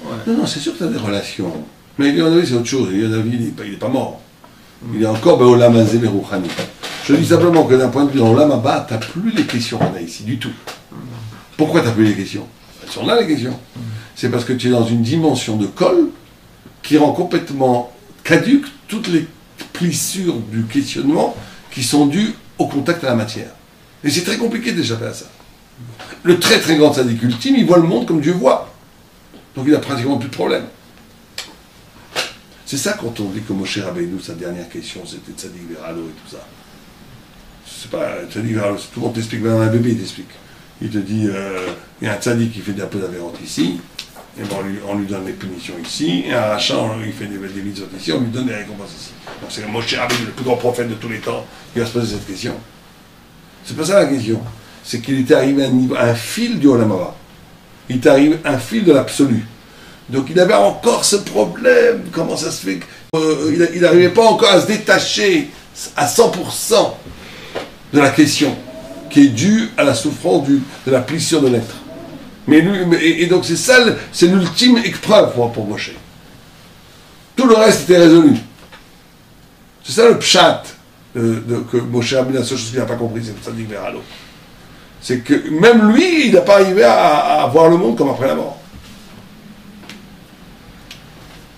Ouais. Non, c'est sûr que tu as des relations. Mais il lui a un avis, c'est autre chose. Il lui a un avis, il n'est pas mort. Il est encore Ben Olamazé Merouchani. Je dis simplement que d'un point de vue dans Olamaba, tu n'as plus les questions qu'on a ici, du tout. Pourquoi tu n'as plus les questions? Elles sont là, les questions. C'est parce que tu es dans une dimension de col qui rend complètement caduque toutes les plissures du questionnement qui sont dues au contact à la matière. Et c'est très compliqué d'échapper à ça. Le très très grand tzaddik ultime, il voit le monde comme Dieu voit. Donc il n'a pratiquement plus de problème. C'est ça quand on dit que Moshe Rabbeinu, sa dernière question, c'était tzaddik veralo et tout ça. C'est pas tzaddik veralo, tout le monde t'explique, même un bébé il t'explique. Il te dit, il y a un tzaddik qui fait un peu d'avérantes ici, et ben on lui donne les punitions ici, et un rachat, il fait des mitzvot ici, on lui donne des récompenses ici. Donc c'est Moshe Rabbeinu, le plus grand prophète de tous les temps, qui va se poser cette question. C'est pas ça la question. C'est qu'il était arrivé à un fil du Olam Haba. Il était arrivé à un fil de l'absolu. Donc il avait encore ce problème. Comment ça se fait qu'il n'arrivait pas encore à se détacher à 100% de la question, qui est due à la souffrance de la plissure de l'être. Et donc c'est ça, c'est l'ultime épreuve pour Moshe. Tout le reste était résolu. C'est ça le pshat que Moshe Rabbeinu, la seule chose qu'il n'a pas compris, c'est ça dit vers l'eau. C'est que même lui, il n'a pas arrivé à voir le monde comme après la mort.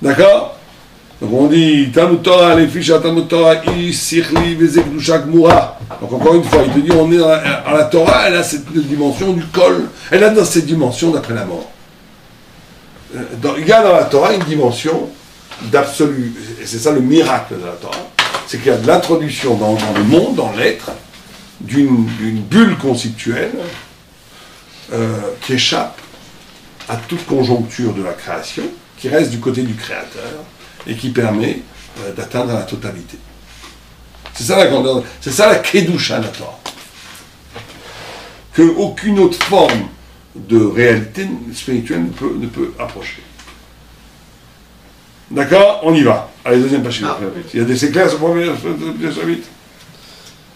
D'accord? Donc on dit Talmud Torah, les fiches à Talmud Torah, Isichli, Vezek, Dushak, Moura. Donc encore une fois, il te dit on est à la Torah, elle a cette dimension du col, elle a dans cette dimension d'après la mort. Il y a dans la Torah une dimension d'absolu, et c'est ça le miracle de la Torah, c'est qu'il y a de l'introduction dans le monde, dans l'être, d'une bulle conceptuelle qui échappe à toute conjoncture de la création, qui reste du côté du créateur et qui permet d'atteindre la totalité. C'est ça la grandeur, c'est ça la Kedusha de la Torah. Qu'aucune autre forme de réalité spirituelle ne peut approcher. D'accord? On y va. Allez, deuxième page. Il y a c'est clair ce premier chapitre?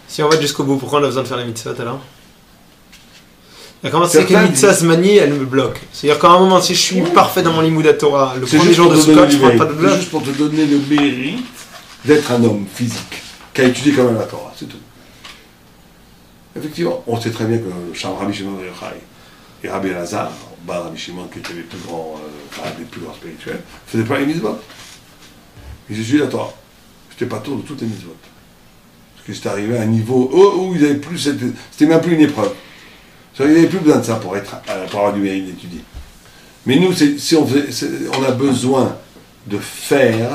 Si on va jusqu'au bout, pourquoi on a besoin de faire les mitzvot alors? Comment c'est que les mitzvahs se manient, elles me bloquent. C'est-à-dire qu'à un moment, si je suis parfait dans mon limud Torah, le premier jour de Sukkot, je ne prends pas de bloc. C'est juste pour te donner le mérite d'être un homme physique, qui a étudié quand même la Torah, c'est tout. Effectivement, on sait très bien que Rabbi Shimon Bar Yochai et Rabbi Elazar, Rabbi Shimon qui étaient les plus grands spirituels, ne faisaient pas les mitzvot. Ils étudiaient la Torah. C'était pas tour de toutes les mitzvot. Parce que c'était arrivé à un niveau où ils avaient plus, c'était même plus une épreuve. Ils n'avaient plus besoin de ça pour avoir du mérite d'étudier. Mais nous, on a besoin de faire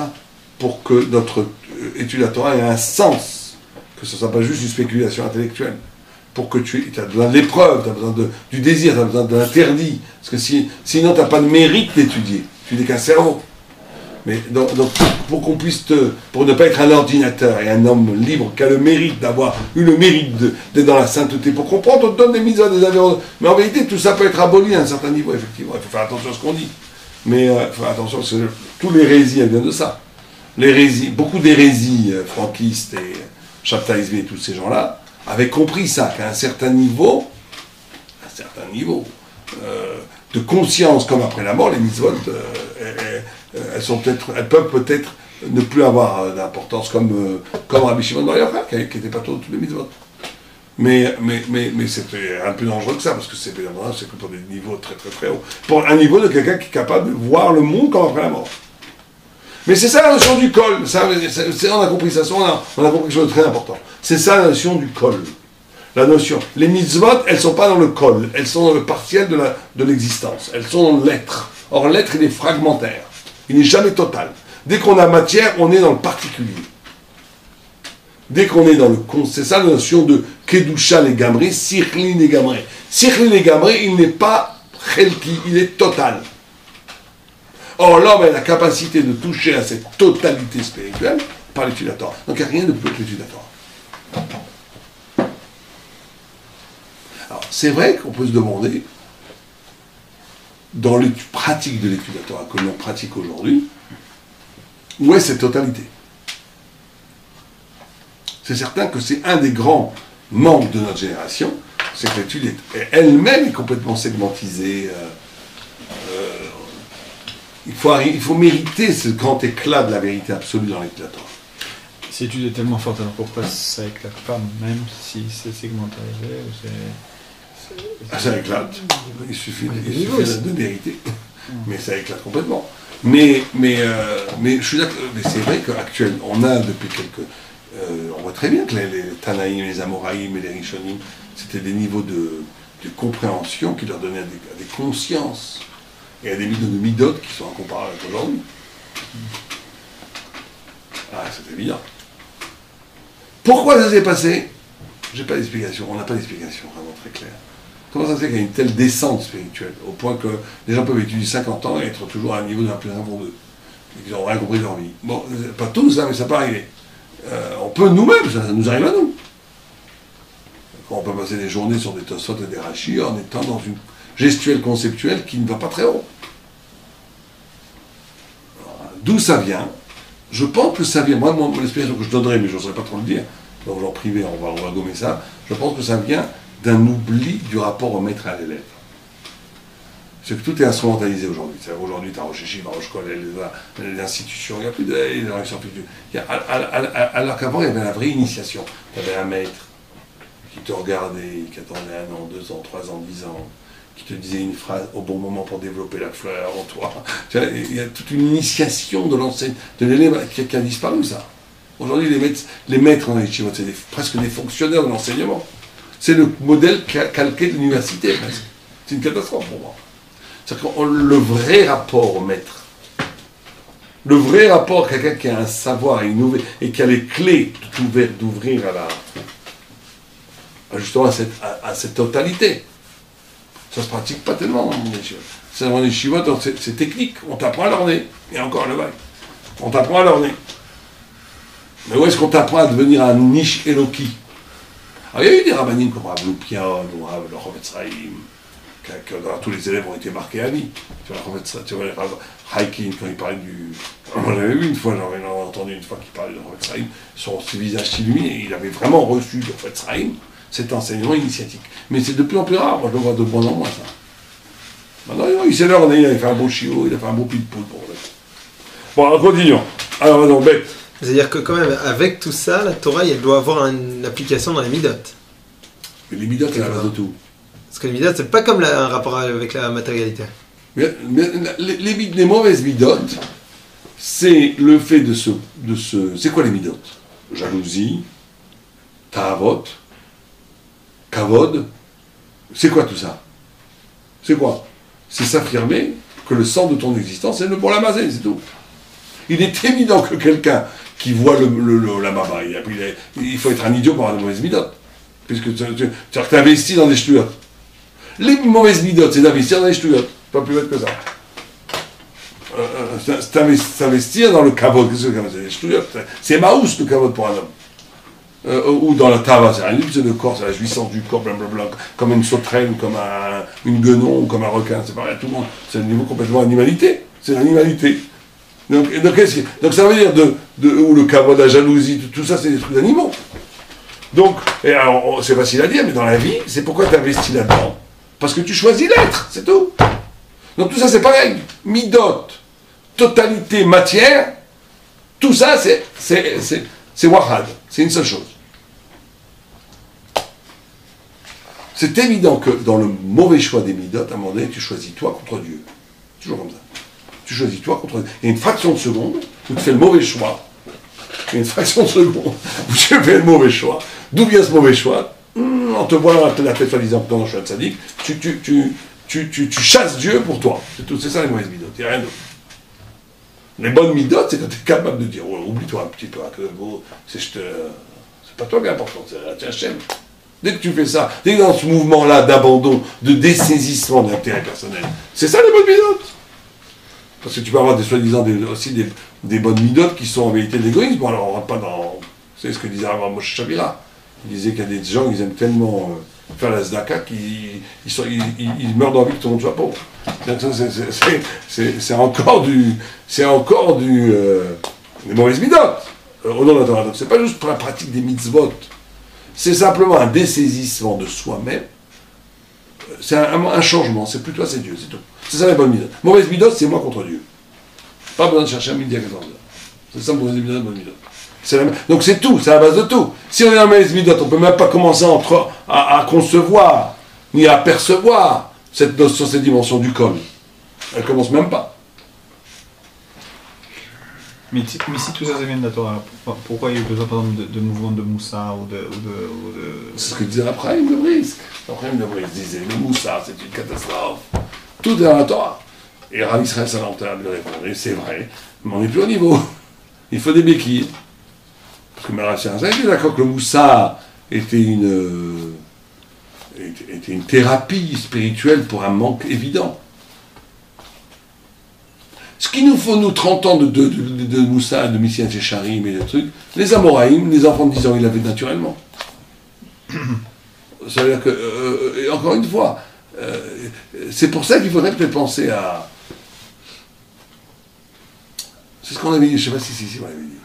pour que notre étude de la Torah ait un sens, que ce ne soit pas juste une spéculation intellectuelle. Pour que tu as besoin de l'épreuve, tu as besoin du désir, tu as besoin de l'interdit. Parce que sinon, tu n'as pas de mérite d'étudier. Tu n'es qu'un cerveau. Mais donc pour qu'on puisse pour ne pas être un ordinateur et un homme libre qui a le mérite d'avoir eu le mérite d'être dans la sainteté, pour comprendre, on te donne des mises des avéros. Mais en vérité, tout ça peut être aboli à un certain niveau, effectivement. Il faut faire attention à ce qu'on dit. Mais il faut faire attention parce que tous les hérésies, elles viennent de ça. Beaucoup d'hérésies franquistes et chaptaïsmes et tous ces gens-là avaient compris ça, qu'à un certain niveau de conscience, comme après la mort, les mitzvot, elles peuvent peut-être ne plus avoir d'importance, comme Rabbi Shimon Bar Yochai, qui n'était pas tous les mitzvot. Mais c'était un peu dangereux que ça, parce que c'est que pour des niveaux très très très hauts. Pour un niveau de quelqu'un qui est capable de voir le monde comme après la mort. Mais c'est ça la notion du kol. On a compris ça, on a compris quelque chose de très important. C'est ça la notion du kol. La notion. Les mitzvot, elles ne sont pas dans le kol, elles sont dans le partiel de l'existence. Elles sont dans l'être. Or, l'être, il est fragmentaire. Il n'est jamais total. Dès qu'on a matière, on est dans le particulier. Dès qu'on est dans le... C'est ça la notion de Kedusha les gamré, Sichli les gamré. Sichli les gamré, il n'est pas chelki, il est total. Or, l'homme a la capacité de toucher à cette totalité spirituelle par l'étude de la Torah. Donc, il n'y a rien de plus que l'étude de la Torah. Alors, c'est vrai qu'on peut se demander, dans l'étude pratique de l'étude de la Torah que l'on pratique aujourd'hui, où est cette totalité? C'est certain que c'est un des grands manques de notre génération, c'est que l'étude elle-même est complètement segmentisée. Il faut mériter ce grand éclat de la vérité absolue dans l'étude de la Torah. Si l'étude est tellement forte, alors pourquoi ça éclate pas, même si c'est segmentarisé ou ça éclate. Il suffit de vérité. Mais ça éclate complètement. Mais je suis d'accord. Mais c'est vrai qu'actuellement, on a depuis quelques... on voit très bien que les Tanaïm, les Amoraïm et les Rishonim, c'était des niveaux de compréhension qui leur donnaient à des consciences et à des niveaux de midot qui sont incomparables avec aujourd'hui. Ah, c'est évident. Pourquoi ça s'est passé? J'ai pas d'explication. On n'a pas d'explication vraiment très claire. Comment ça se fait qu'il y a une telle descente spirituelle, au point que les gens peuvent étudier 50 ans et être toujours à un niveau d'un plus un pour deux, et qu'ils n'ont rien compris de leur vie. Bon, pas tous, hein, mais ça peut arriver. On peut nous-mêmes, ça nous arrive à nous. On peut passer des journées sur des Tosfot et des Rachis en étant dans une gestuelle conceptuelle qui ne va pas très haut. D'où ça vient? Je pense que ça vient, moi, l'explication que je donnerais, mais je n'oserais pas trop le dire, donc en privé, on va gommer ça, je pense que ça vient d'un oubli du rapport au maître et à l'élève. C'est que tout est instrumentalisé aujourd'hui. Aujourd'hui, tu as Rosh Hashiva, Rosh Kolel, les institutions, il n'y a plus alors qu'avant, il y avait la vraie initiation. Tu avais un maître qui te regardait, qui attendait 1 an, 2 ans, 3 ans, 10 ans, qui te disait une phrase au bon moment pour développer la fleur en toi. Il y a toute une initiation de l'enseigne, de l'élève qui a disparu, ça. Aujourd'hui, les maîtres en Yeshiva, c'est presque des fonctionnaires de l'enseignement. C'est le modèle calqué de l'université, presque. C'est une catastrophe pour moi. C'est-à-dire que le vrai rapport au maître, le vrai rapport à quelqu'un qui a un savoir et qui a les clés d'ouvrir justement à cette totalité, ça ne se pratique pas tellement dans mon yeshiva. C'est dans mon yeshiva, c'est technique, on t'apprend à l'orner, et encore le bail. On t'apprend à l'orner. Mais où est-ce qu'on t'apprend à devenir un niche Eloki? Alors, il y a eu des rabbinim comme Rav Loupian ou Rav Lochovetz Haïm, que tous les élèves ont été marqués à vie. Tu vois, Rav Haikin, quand il parlait du... On l'avait vu une fois, j'en avais entendu une fois qu'il parlait de Lochovetz Haïm, son visage s'illuminait, il avait vraiment reçu de Lochovetz Haïm cet enseignement initiatique. Mais c'est de plus en plus rare, moi je le vois de moins en moins ça. Maintenant, il s'est l'orné, il avait fait un beau chiot, il a fait un beau pile-poule pour le... Bon, alors continuons. Alors maintenant, bête. C'est-à-dire que quand même, avec tout ça, la Torah, elle doit avoir une application dans les midot. Mais les midotes, c'est la base de tout. Parce que les midotes, c'est pas comme un rapport avec la matérialité. Mais les mauvaises midotes, c'est le fait de se... C'est quoi les midotes? Jalousie, ta'avot, kavod. C'est quoi tout ça? C'est quoi? C'est s'affirmer que le centre de ton existence est le pour la maser, c'est tout. Il est évident que quelqu'un qui voit la mama, il faut être un idiot pour avoir de mauvaises midotes. Puisque tu investis dans des ch'touillottes. Les mauvaises midotes, c'est d'investir dans des ch'touillottes. Pas plus bête que ça. S'investir dans le kavod, qu'est-ce que c'est que les ch'touillottes? C'est maous le kavod pour un homme. Ou dans la tava, c'est rien du tout, c'est le corps, c'est la jouissance du corps, blablabla, comme une sauterelle, comme une guenon, ou comme un requin, c'est pareil, tout le monde. C'est un niveau complètement animalité. C'est l'animalité. Donc ça veut dire ou le kavod, la jalousie, tout ça, c'est des trucs d'animaux. Donc, et alors, c'est facile à dire, mais dans la vie, c'est pourquoi tu investis là-dedans. Parce que tu choisis l'être, c'est tout. Donc tout ça, c'est pareil. Midot, totalité, matière, tout ça, c'est wahad, c'est une seule chose. C'est évident que dans le mauvais choix des midot, à un moment donné, tu choisis toi contre Dieu. Toujours comme ça. Tu choisis toi contre Dieu. Il y a une fraction de seconde où tu fais le mauvais choix. Il y a une fraction de seconde où tu fais le mauvais choix. D'où vient ce mauvais choix? En te voyant la tête soi-disant, non, je suis un tzaddik, tu chasses Dieu pour toi. C'est tout, c'est ça les mauvaises midot, il n'y a rien d'autre. Les bonnes midot, c'est quand tu es capable de dire, oh, oublie-toi un petit peu, c'est pas toi qui est important, c'est Hachem. Dès que tu fais ça, dès que dans ce mouvement-là d'abandon, de dessaisissement d'intérêt personnel, c'est ça les bonnes midot. Parce que tu peux avoir aussi des bonnes midot qui sont en vérité de l'égoïsme. Bon, alors on ne rentre pas dans... Vous savez ce que disait Abraham Moshe Shabira. Il disait qu'il y a des gens qui aiment tellement faire la zdaka qu'ils meurent d'envie que tout le monde soit pauvre. C'est encore des mauvaises midot au nom de la Torah. Donc c'est pas juste pour la pratique des mitzvot. C'est simplement un dessaisissement de soi-même. C'est un changement. C'est plus toi, c'est Dieu, c'est tout. C'est ça les bonnes midot. Mauvaise midot, c'est moi contre Dieu. Pas besoin de chercher un midi à 14 heures. C'est ça, mauvaise midot, bonne midot. Donc c'est tout, c'est la base de tout. Si on est dans mauvaise midot, on ne peut même pas commencer à concevoir, ni à percevoir cette notion, cette dimension du col. Elle ne commence même pas. Mais si tout ça, ça vient de la Torah, pourquoi il y a eu besoin, par exemple, de mouvements de Moussa ou de... C'est ce que disait Abraham de Brisk. Abraham de Brisk disait, le Moussa, c'est une catastrophe. Tout est dans la Torah. Et Rav Israël Salanter lui répondait, c'est vrai, mais on n'est plus au niveau. Il faut des béquilles. Parce que Rav Israël était d'accord que le Moussa était une thérapie spirituelle pour un manque évident. Ce qu'il nous faut, nous, 30 ans de Moussa, de Messias et Charim et de trucs, les Amoraïm, les enfants de 10 ans, ils l'avaient naturellement. Ça veut dire que, encore une fois, c'est pour ça qu'il faudrait peut-être penser à... C'est ce qu'on avait dit, je ne sais pas si c'est ici on l'avait dit.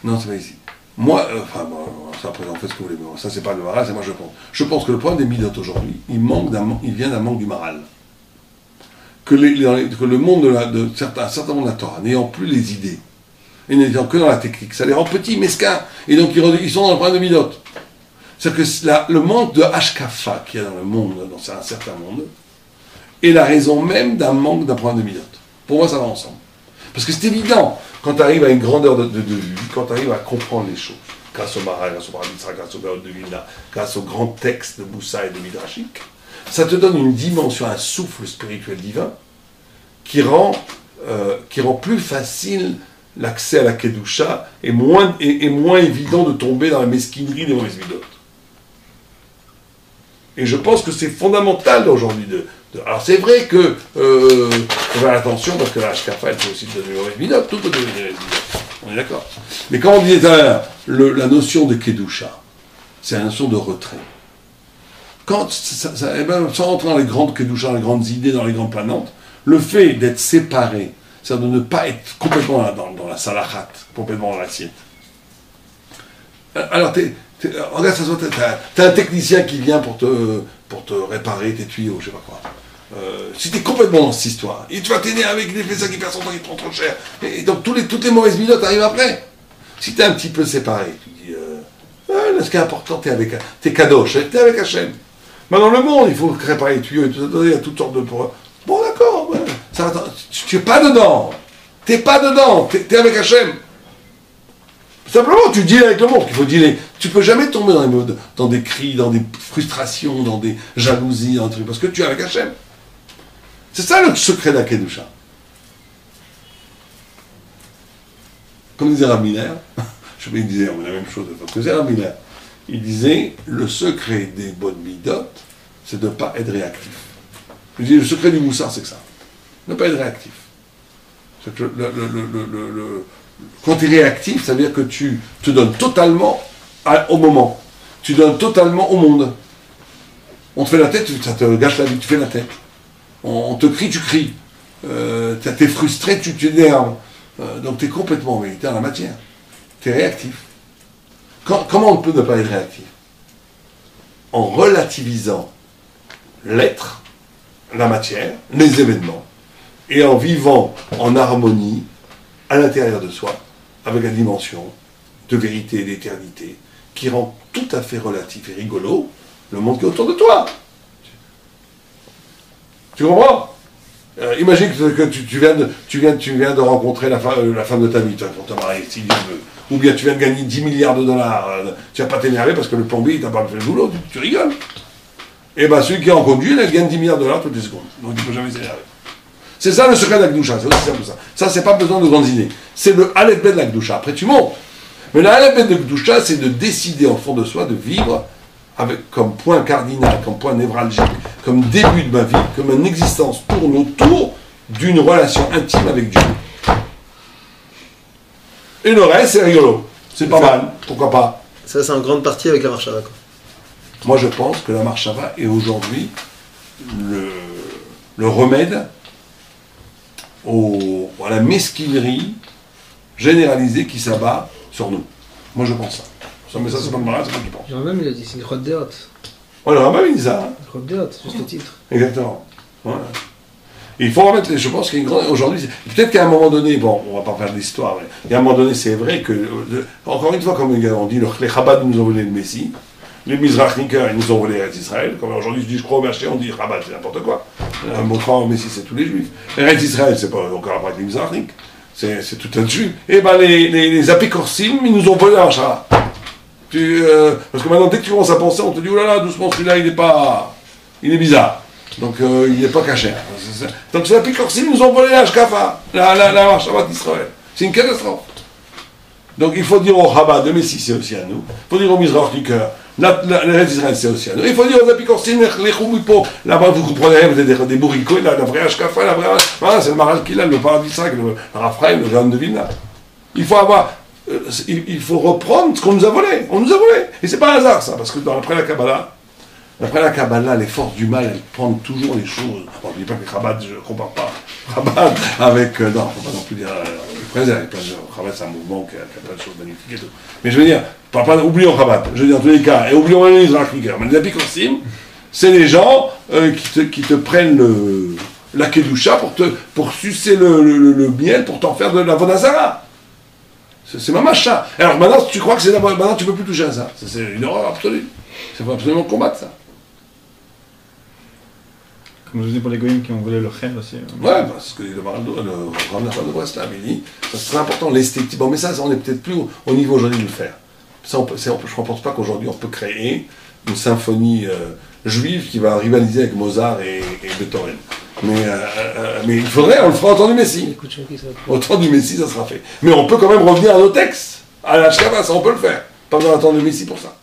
Non, c'est pas ici. Moi, ça après, en fait ce que vous voulez, ça c'est pas le maral, c'est moi je pense. Je pense que le problème des midotes aujourd'hui, il vient d'un manque du maral. Que le monde un certain monde de la Torah, n'ayant plus les idées, et n'étant que dans la technique, ça les rend petits, mesquins, et donc ils sont dans le problème de midotes. C'est-à-dire que le manque de hashkafa qu'il y a dans le monde, dans un certain monde, est la raison même d'un manque d'un problème de midotes. Pour moi, ça va ensemble. Parce que c'est évident, quand tu arrives à une grandeur de vue, quand tu arrives à comprendre les choses, grâce au Maral, grâce au Paradisra, grâce au Gaot de Vilna, grâce aux grands textes de Moussa et de Midrashik, ça te donne une dimension, un souffle spirituel divin qui rend plus facile l'accès à la Kedusha et moins évident de tomber dans la mesquinerie des mauvaises midotes. Et je pense que c'est fondamental aujourd'hui alors c'est vrai que faut faire attention parce que la Hashkafa elle peut aussi te donner une mauvaise midote, tout peut donner une mauvaise midote. On est d'accord. Mais quand on disait tout à l'heure, la notion de Kedusha, c'est la notion de retrait. Quand sans rentrer dans les grandes Kedusha, dans les grandes idées, dans les grandes planantes, le fait d'être séparé, c'est-à-dire de ne pas être complètement dans la salachat, complètement dans l'assiette. Alors regarde, ça soit, t'as un technicien qui vient pour te réparer tes tuyaux, je sais pas quoi. Si t'es complètement dans cette histoire, et tu vas t'énerver avec des fait ça qui perd son temps, qui prend trop cher, et donc toutes les mauvaises midotes arrivent après. Si t'es un petit peu séparé, tu dis, Ce qui est important, t'es kadosh, t'es avec Hachem. Mais dans le monde, il faut réparer les tuyaux et tout ça, il y a toutes sortes de... Bon, d'accord, ouais. Tu n'es pas dedans. T'es pas dedans, t'es avec Hachem. Simplement, tu deals avec le monde, qu'il faut dealer. Tu peux jamais tomber dans des cris, dans des frustrations, dans des jalousies, dans des trucs, parce que tu es avec Hachem. C'est ça le secret de la Kedusha. Comme disait Rav Miller, je sais pas, il disait la même chose, que disait Rav Miller. Il disait, le secret des bonnes midot, c'est de ne pas être réactif. Il disait, le secret du moussard, c'est que ça. Ne pas être réactif. C'est que quand tu es réactif, ça veut dire que tu te donnes totalement au moment. Tu donnes totalement au monde. On te fait la tête, ça te gâche la vie, tu fais la tête. On te crie, tu cries. Tu es frustré, tu t'énerves. Donc tu es complètement dans la matière. Tu es réactif. Comment on peut ne pas être réactif? En relativisant l'être, la matière, les événements, et en vivant en harmonie à l'intérieur de soi, avec la dimension de vérité et d'éternité, qui rend tout à fait relatif et rigolo le monde qui est autour de toi. Tu comprends? Imagine que tu viens de rencontrer la femme de ta vie, pour te marier, si Dieu veut. Ou bien tu viens de gagner 10 milliards de dollars, tu vas pas t'énerver parce que le plombier il t'a pas fait le boulot, tu rigoles. Et bien celui qui est en conduit, il gagne 10 milliards de dollars toutes les secondes. Donc il ne peut jamais s'énerver. C'est ça le secret de la Gdusha, c'est aussi simple que ça. Ça, c'est pas besoin de grandes idées. C'est le Aleph Bet de la Gdusha. Après, tu montes. Mais le Aleph Bet de Gdusha, c'est de décider en fond de soi de vivre avec comme point cardinal, comme point névralgique, comme début de ma vie, que mon existence tourne autour d'une relation intime avec Dieu. Et le reste, c'est rigolo. C'est pas mal. Pourquoi pas? Ça, c'est en grande partie avec la Marshava, quoi. Moi, je pense que la Marshava est aujourd'hui le remède à la mesquinerie généralisée qui s'abat sur nous. Moi, je pense ça. Mais ça, c'est pas le malade, c'est moi qui pense. Le Rambam, il a dit, c'est une croix de déote. Ouais, le Rambam, il dit ça. Une croix de déote, juste le titre. Exactement. Voilà. Et il faut remettre, je pense qu'il y a une grande... Aujourd'hui, peut-être qu'à un moment donné, bon, on va pas faire de l'histoire, mais à un moment donné, c'est vrai que, encore une fois, comme on dit, les Chabad nous ont volé le Messie, les Mizrachnikers, ils nous ont volé Israël, comme aujourd'hui, je dis, je crois au Mashiach, on dit Chabad, c'est n'importe quoi. Mon croix au Messie, c'est tous les Juifs. Eretz Israël, c'est pas encore après les Mizrachnik, c'est tout un Juif. Et ben, les Apikorsim, ils nous ont volé la Marshava. Parce que maintenant, dès que tu commences à penser, on te dit, oh là là, doucement, celui-là, il est bizarre. Donc, il n'est pas caché. Donc, les Apikorsim, ils nous ont volé la Hashkafa, la Marshava d'Israël. C'est une catastrophe. Donc, il faut dire au Chabad, le Messie, c'est aussi à nous. Il faut dire au Mizrachniker, l'Eretz Israël, c'est aussi à nous. Il faut dire aux Apikorsim, les Choumipo, là-bas, vous comprenez, vous êtes des bourricots, la vraie Hashkafa, la vraie... Voilà, c'est le Maral Kilal, le paradis sacré, le Raphaël, le Gaon de Vilna. Il faut avoir... il faut reprendre ce qu'on nous a volé. On nous a volé. Et c'est pas un hasard, ça, parce que après la Kabbalah, les forces du mal, elles prennent toujours les choses. Bon, je ne dis pas que Chabad, je ne compare pas Chabad avec... non, il ne faut pas non plus dire... Chabad, c'est un mouvement qui a plein de choses magnifiques et tout. Mais je veux dire, oublions Chabad, je veux dire, en tous les cas, et oublions les Mizrachnikers. Mais les Apikorsim, c'est les gens qui te prennent la Kedusha pour sucer le miel, pour t'en faire de la Vodazara. C'est ma macha. Alors maintenant, tu crois que c'est maintenant tu ne peux plus toucher à ça. C'est une horreur absolue. Il faut absolument combattre ça. Comme je dis pour les goyim qui ont volé le chêne aussi. Ouais, parce que le Ramnachal de Breslau, il dit, c'est très important, l'esthétique. Bon, mais ça, on n'est peut-être plus au niveau aujourd'hui de le faire. Ça, je ne pense pas qu'aujourd'hui on peut créer une symphonie juive qui va rivaliser avec Mozart et Beethoven. Mais il faudrait, on le fera au temps du Messie. Au temps du Messie, ça sera fait. Mais on peut quand même revenir à nos textes, à la Shkava, ça on peut le faire. Pas besoin d'attendre le Messie pour ça.